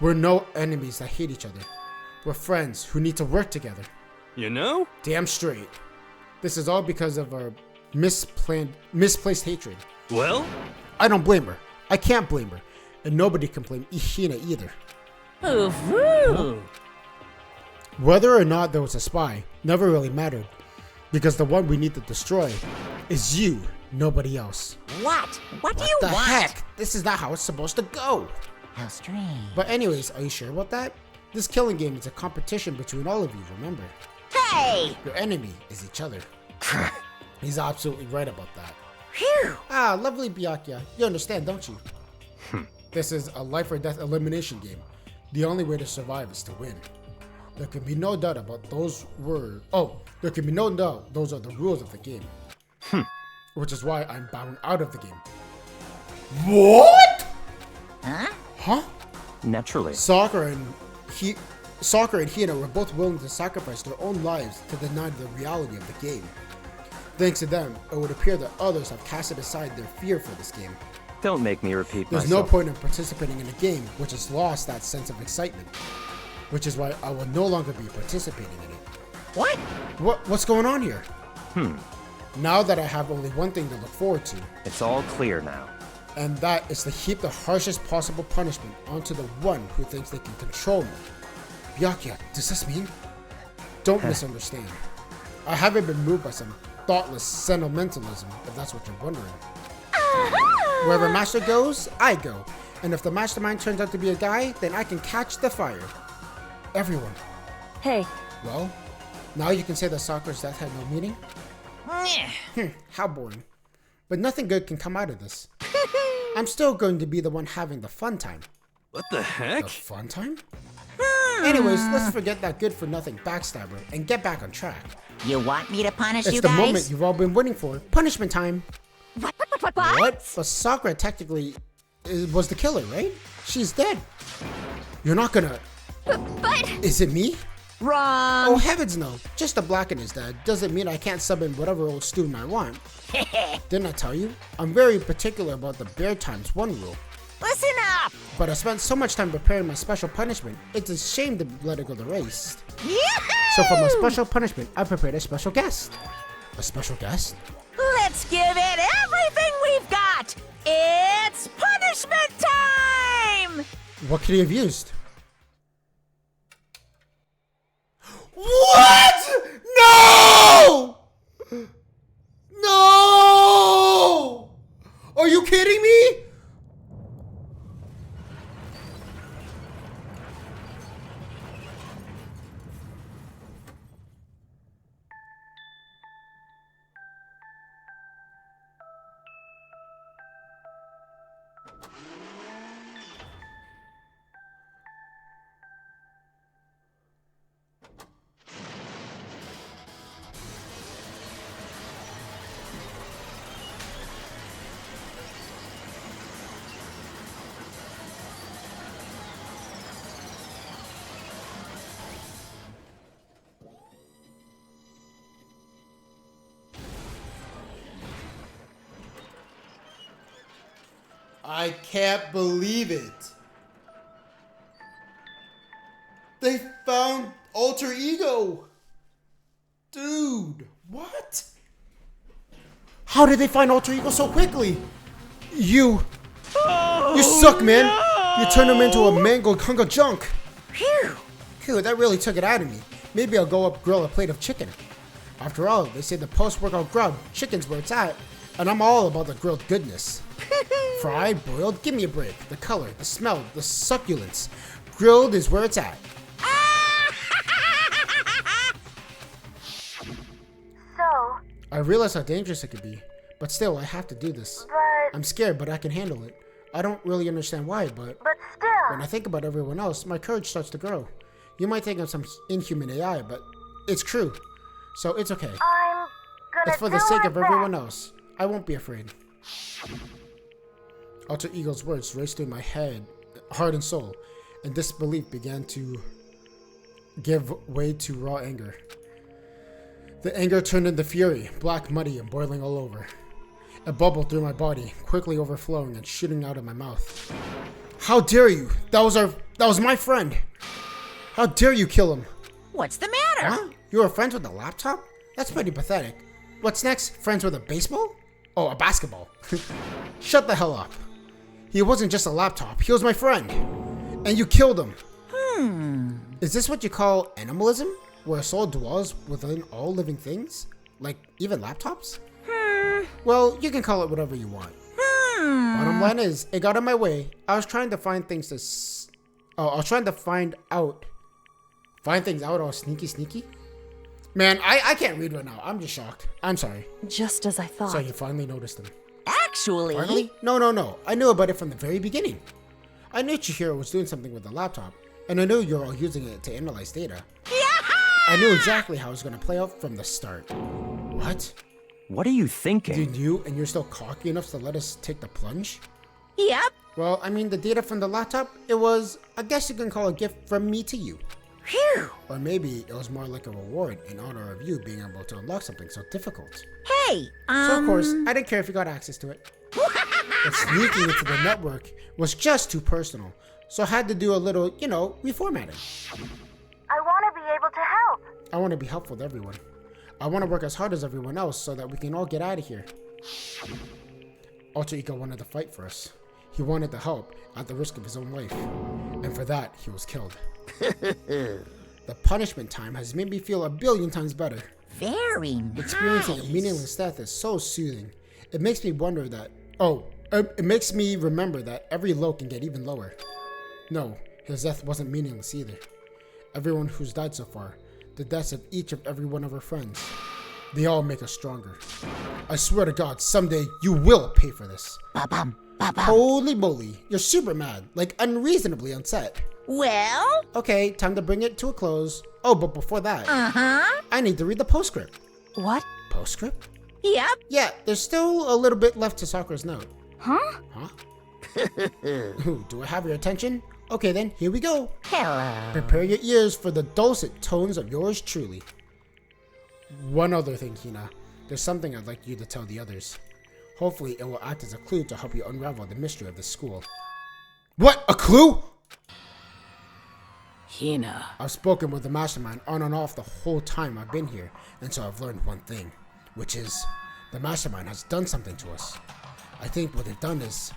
We're no enemies that hate each other. We're friends who need to work together. You know? Damn straight. This is all because of our misplaced hatred. Well? I don't blame her. I can't blame her. And nobody can blame Hina either. Ooh. Whether or not there was a spy never really mattered. Because the one we need to destroy is you, nobody else. What? What do you What the want? heck? This is not how it's supposed to go. How strange. But anyways, are you sure about that? This killing game is a competition between all of you, remember? Hey! Your enemy is each other. He's absolutely right about that. Phew. Ah, lovely Byakuya. You understand, don't you? This is a life or death elimination game. The only way to survive is to win. There can be no doubt about those words. Oh, there can be no doubt those are the rules of the game. Which is why I'm bowing out of the game. What? Huh? Huh? Naturally. Sakura and Hina were both willing to sacrifice their own lives to deny the reality of the game. Thanks to them, it would appear that others have casted aside their fear for this game. Don't make me repeat There's myself. no point in participating in a game which has lost that sense of excitement. Which is why I will no longer be participating in it. What? What's going on here? Now that I have only one thing to look forward to, It's all clear now. and that is to heap the harshest possible punishment onto the one who thinks they can control me. Byakuya, does this mean? Don't misunderstand. I haven't been moved by some thoughtless sentimentalism, if that's what you're wondering. Wherever Master goes, I go. And if the Mastermind turns out to be a guy, then I can catch the fire. Everyone. Hey, Well, now you can say that Sakura's death had no meaning? How boring. But nothing good can come out of this. I'm still going to be the one having the fun time. What the heck? The fun time? Anyways, let's forget that good-for-nothing backstabber and get back on track. You want me to punish It's you the guys? moment you've all been waiting for. Punishment time. What? What? But Sakura technically was the killer, right? She's dead. You're not gonna... But... Is it me? Wrong. Oh, heavens no. Just to blacken his dad doesn't mean I can't sub in whatever old student I want. Didn't I tell you? I'm very particular about the bare times one rule. Listen up. But I spent so much time preparing my special punishment, it's a shame to let it go to waste. Yahoo! So for my special punishment, I prepared a special guest. A special guest? Let's give it everything we've got. It's punishment time. What could he have used? What? No! No! Are you kidding me? I can't believe it. They found Alter Ego. Dude, what? How did they find Alter Ego so quickly? You suck, man. You turned him into a mangled hunk of junk. Phew, that really took it out of me. Maybe I'll go up grill a plate of chicken. After all, they say the post-workout grub, chicken's where it's at, and I'm all about the grilled goodness. Fried, boiled, give me a break. The color, the smell, the succulence. Grilled is where it's at. So, I realize how dangerous it could be, but still, I have to do this. I'm scared, but I can handle it. I don't really understand why, but still. when I think about everyone else, my courage starts to grow. You might think I'm some inhuman AI, but it's true. So it's okay. I'm gonna It's for the sake of everyone else. I won't be afraid. Alter Ego's words raced through my head, heart and soul, and disbelief began to give way to raw anger. The anger turned into fury, black, muddy, and boiling all over. It bubbled through my body, quickly overflowing and shooting out of my mouth. How dare you? That was my friend. How dare you kill him? What's the matter? Huh? You were friends with a laptop? That's pretty pathetic. What's next? Friends with a baseball? Oh, a basketball. Shut the hell up. He wasn't just a laptop. He was my friend. And you killed him. Is this what you call animalism? Where a soul dwells within all living things? Like even laptops? Well, you can call it whatever you want. Bottom line is, it got in my way. I was trying to find things out all sneaky. Man, I can't read right now. I'm just shocked. I'm sorry. Just as I thought. So you finally noticed them. Actually, Finally? No. I knew about it from the very beginning. I knew Chihiro was doing something with the laptop, and I knew you were all using it to analyze data. I knew exactly how it was going to play out from the start. What? What are you thinking? You knew, and you're still cocky enough to let us take the plunge? Yep. Well, I mean, the data from the laptop, it was, I guess you can call a gift from me to you. Phew. Or maybe it was more like a reward in honor of you being able to unlock something so difficult. Hey, So of course, I didn't care if you got access to it. But sneaking into the network was just too personal, so I had to do a little, reformatting. I want to be able to help. I want to be helpful to everyone. I want to work as hard as everyone else so that we can all get out of here. Alter Ego wanted to fight for us. He wanted to help at the risk of his own life. And for that, he was killed. The punishment time has made me feel a billion times better. very nice. Experiencing a meaningless death is so soothing. It makes me wonder that... it makes me remember that every low can get even lower. No, his death wasn't meaningless either. Everyone who's died so far, the deaths of each of every one of our friends, they all make us stronger. I swear to God, someday you will pay for this. Ba-bum, ba-bum. Holy moly, you're super mad, like unreasonably upset. Well, Okay, time to bring it to a close. Oh, but before that, I need to read the postscript. What? Postscript? yep. Yeah, there's still a little bit left to Sakura's note. Huh? Ooh, do I have your attention? Okay then, here we go. Hello. Prepare your ears for the dulcet tones of yours truly. One other thing, Hina. There's something I'd like you to tell the others. Hopefully, it will act as a clue to help you unravel the mystery of this school. What? A clue? Hina. I've spoken with the mastermind on and off the whole time I've been here, and so I've learned one thing, which is the mastermind has done something to us. I think what they've done is...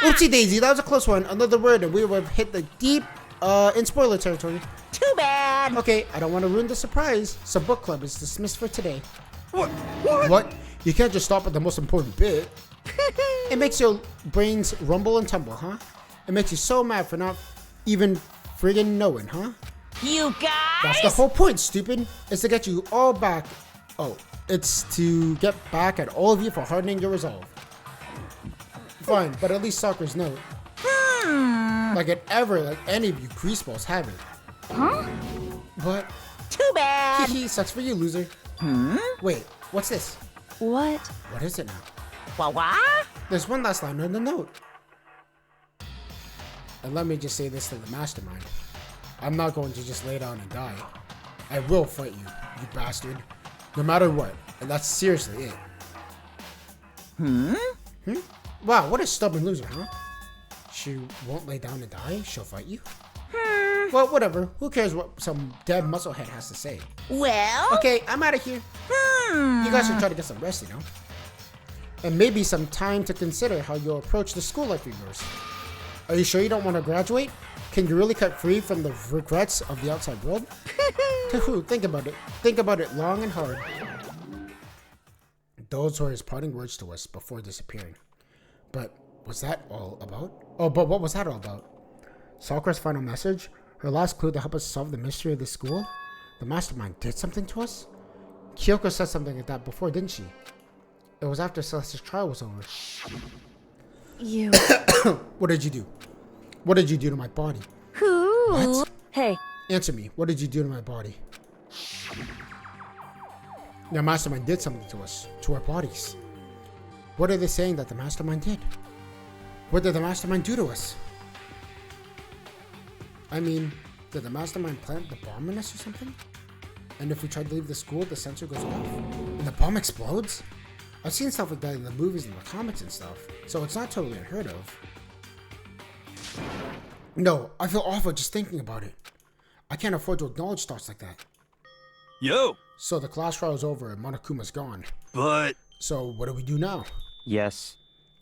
Oopsie daisy, that was a close one. Another word and we would have hit the deep, in spoiler territory. Too bad. Okay, I don't want to ruin the surprise, so book club is dismissed for today. What? What? You can't just stop at the most important bit. It makes your brains rumble and tumble, huh? It makes you so mad for not even friggin' knowing, huh? You guys. That's the whole point, stupid. It's to get you all back. Oh, it's to get back at all of you for hardening your resolve. Fine, but at least Sakura's note. Like any of you greaseballs haven't. Huh? But, Too bad. sucks for you, loser. Wait, what's this? What? What is it now? What? There's one last line on the note. And let me just say this to the mastermind. I'm not going to just lay down and die. I will fight you, you bastard. No matter what. And that's seriously it. Wow, what a stubborn loser, huh? She won't lay down and die? She'll fight you? Well, whatever. Who cares what some dead musclehead has to say? Well? Okay, I'm out of here. You guys should try to get some rest, you know? And maybe some time to consider how you'll approach the school life of yours. Are you sure you don't want to graduate? Can you really cut free from the regrets of the outside world? Think about it. Think about it long and hard. Those were his parting words to us before disappearing. But was that all about? Oh, but what was that all about? Sakura's final message? Her last clue to help us solve the mystery of the school? The mastermind did something to us? Kyoko said something like that before, didn't she? It was after Celeste's trial was over. You... What did you do? What did you do to my body? Who? What? Hey, Answer me. What did you do to my body? The mastermind did something to us. To our bodies. What are they saying that the mastermind did? What did the mastermind do to us? I mean, did the mastermind plant the bomb in us or something? And if we try to leave the school, the sensor goes off? And the bomb explodes? I've seen stuff like that in the movies and the comics and stuff, so it's not totally unheard of. No, I feel awful just thinking about it. I can't afford to acknowledge thoughts like that. Yo! So the class trial is over and Monokuma's gone. But... So what do we do now? Yes.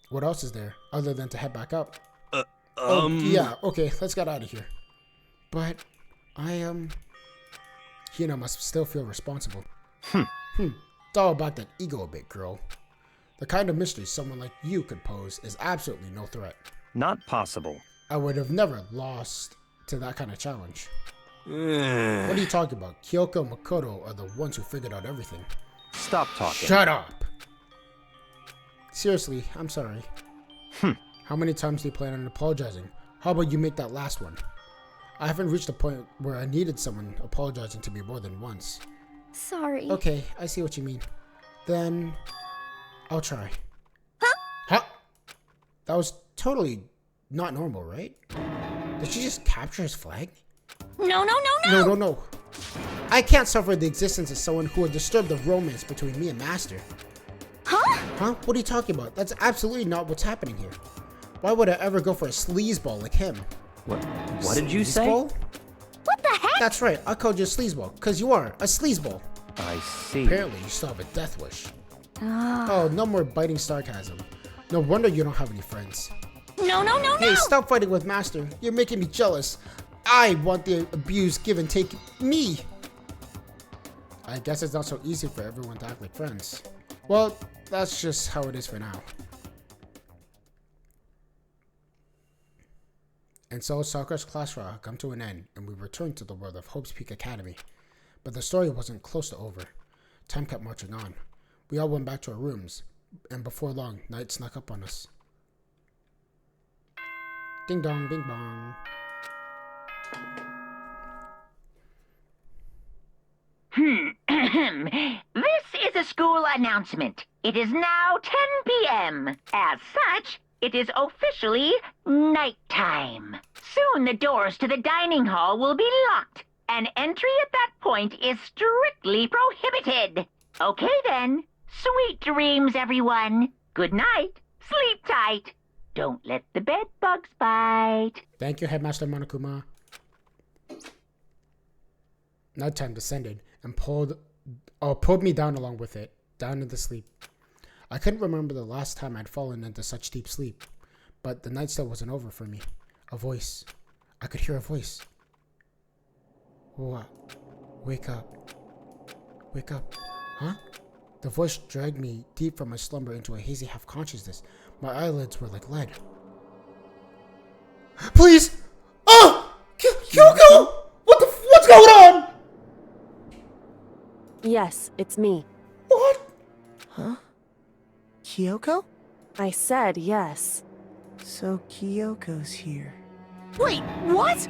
What else is there, other than to head back up? Oh, yeah, okay, let's get out of here. But, Hina must still feel responsible. It's all about that ego a bit, girl. The kind of mystery someone like you could pose is absolutely no threat. Not possible. I would have never lost to that kind of challenge. What Eh. are you talking about? Kyoko and Makoto are the ones who figured out everything. Stop talking. Shut up! Seriously, I'm sorry. How many times do you plan on apologizing? How about you make that last one? I haven't reached the point where I needed someone apologizing to me more than once. Sorry. Okay, I see what you mean. Then, I'll try. Huh? Huh? That was totally not normal, right? Did she just capture his flag? No. No. I can't suffer the existence of someone who would disturb the romance between me and Master. Huh? What are you talking about? That's absolutely not what's happening here. Why would I ever go for a sleazeball like him? What did you say? Sleazeball? What the heck? That's right, I called you a sleazeball, because you are, a sleazeball. I see. Apparently, you still have a death wish. Oh, no more biting sarcasm. No wonder you don't have any friends. No. Hey, stop fighting with Master. You're making me jealous. I want the abuse give and take me. I guess it's not so easy for everyone to act like friends. Well, that's just how it is for now. And so Sakura's class trial had come to an end, and we returned to the world of Hope's Peak Academy. But the story wasn't close to over. Time kept marching on. We all went back to our rooms, and before long, night snuck up on us. Ding dong, bing bong. This is a school announcement. It is now 10 p.m. As such, it is officially nighttime. Soon the doors to the dining hall will be locked, and entry at that point is strictly prohibited. Okay then. Sweet dreams, everyone. Good night. Sleep tight. Don't let the bed bugs bite. Thank you, Headmaster Monokuma. Nighttime descended and pulled me down along with it, down into sleep. I couldn't remember the last time I'd fallen into such deep sleep, but the night still wasn't over for me. A voice. I could hear a voice. What? Wake up. Wake up. Huh? The voice dragged me deep from my slumber into a hazy half-consciousness. My eyelids were like lead. Please! Oh! Kyoko! What's going on? yes, it's me. What? Huh? Kyoko? I said yes. So Kyoko's here. Wait, what?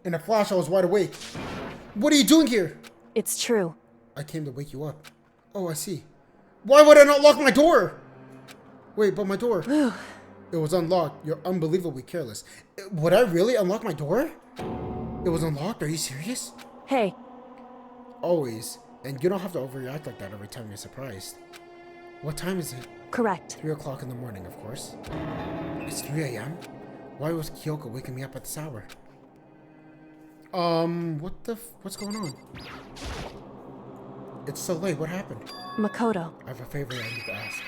In a flash, I was wide awake. What are you doing here? It's true. I came to wake you up. Oh, I see. Why would I not lock my door? Wait, but my door. It was unlocked. You're unbelievably careless. Would I really unlock my door? It was unlocked? Are you serious? Hey, Always. And you don't have to overreact like that every time you're surprised. What time is it? Correct. 3 o'clock in the morning, of course. It's 3 a.m.? Why was Kyoko waking me up at this hour? What's going on? It's so late, what happened? Makoto. I have a favor I need to ask.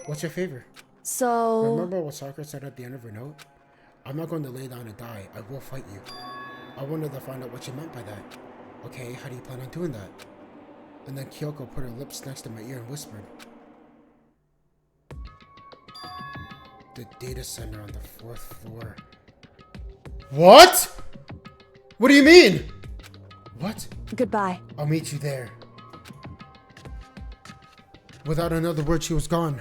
What's your favor? So... Remember what Sakura said at the end of her note? I'm not going to lay down and die. I will fight you. I wanted to find out what she meant by that. Okay, how do you plan on doing that? And then Kyoko put her lips next to my ear and whispered. The data center on the 4th floor. What? What do you mean? What? Goodbye. I'll meet you there. Without another word, she was gone.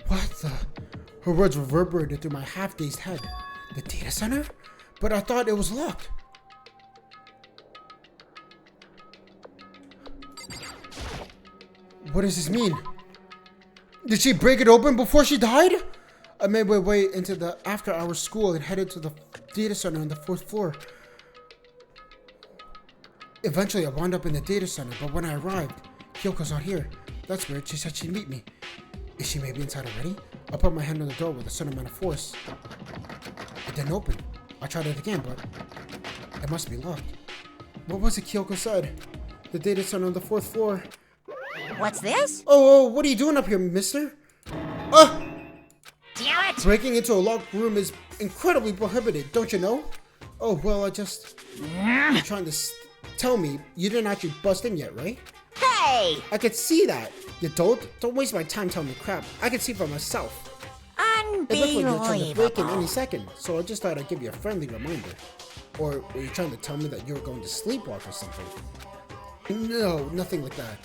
What the? Her words reverberated through my half-dazed head. The data center? But I thought it was locked. What does this mean? Did she break it open before she died? I made my way into the after-hours school and headed to the data center on the 4th floor. Eventually, I wound up in the data center, but when I arrived, Kyoko's not here. That's weird. She said she'd meet me. Is she maybe inside already? I put my hand on the door with a certain amount of force. It didn't open. I tried it again, but it must be locked. What was it Kyoko said? The data center on the 4th floor. What's this? Oh, what are you doing up here, mister? Damn it! Breaking into a locked room is incredibly prohibited, don't you know? Oh, well, You're trying to tell me you didn't actually bust in yet, right? Hey! I could see that. You don't? Don't waste my time telling me crap. I can see for myself. It looked like you were trying to break in any second, so I just thought I'd give you a friendly reminder. Or were you trying to tell me that you were going to sleepwalk or something? No, nothing like that.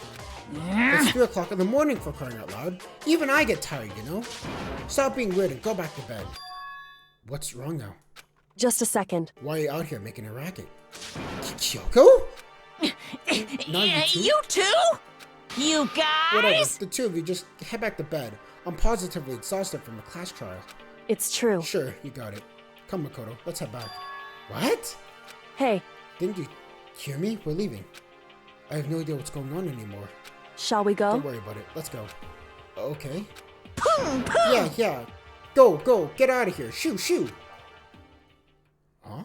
It's 3 o'clock in the morning, for crying out loud. Even I get tired, you know? Stop being weird and go back to bed. What's wrong now? Just a second. Why are you out here making a racket? Kyoko? You too? You guys? Whatever, the two of you just head back to bed. I'm positively exhausted from a class trial. It's true. Sure, you got it. Come, Makoto, let's head back. What? Hey, Didn't you hear me? We're leaving. I have no idea what's going on anymore. shall we go? Don't worry about it. Let's go. Okay. Boom, boom. Yeah. Go. Get out of here. Shoo. Huh?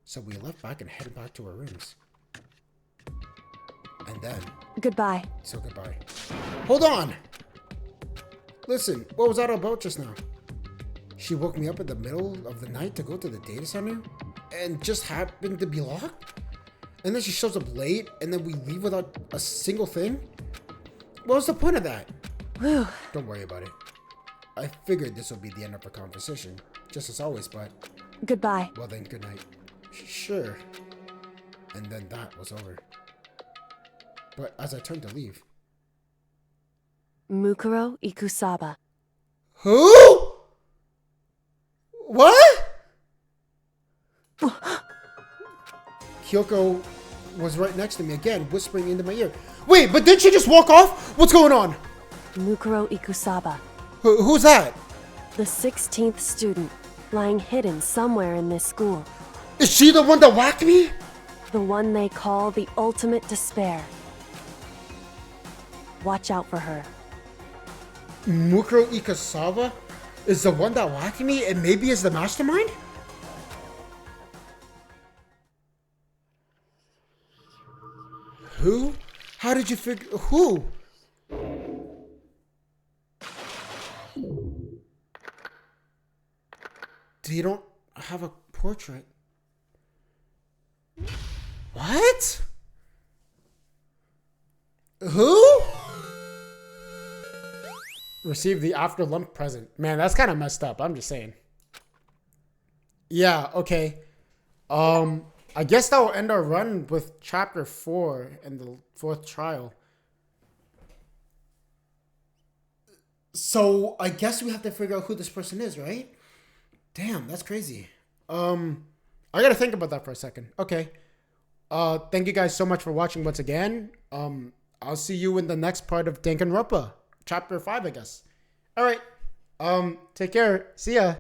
So we left back and headed back to our rooms. And then... Goodbye. So goodbye. Hold on! Listen, what was that about just now? She woke me up in the middle of the night to go to the data center? And just happened to be locked? And then she shows up late, and then we leave without a single thing? What was the point of that? Whew. Don't worry about it. I figured this would be the end of our conversation, just as always, but... Goodbye. Well then, good night. Sure. And then that was over. But as I turned to leave... Mukuro Ikusaba. Who? What? Kyoko was right next to me again, whispering into my ear. Wait, but didn't she just walk off? What's going on? Mukuro Ikusaba. Who's that? The 16th student, lying hidden somewhere in this school. Is she the one that whacked me? The one they call the ultimate despair. Watch out for her. Mukuro Ikasawa is the one that whacked me and maybe is the mastermind? Who? How did you figure... Who? They don't have a portrait. What? Who? Received the after lunch present. Man, that's kind of messed up. I'm just saying. Yeah, okay. I guess that will end our run with chapter 4 and the 4th trial. So I guess we have to figure out who this person is, right? Damn, that's crazy. I gotta think about that for a second. Okay. Thank you guys so much for watching once again. I'll see you in the next part of Danganronpa. Chapter 5, I guess. Alright. Take care. See ya.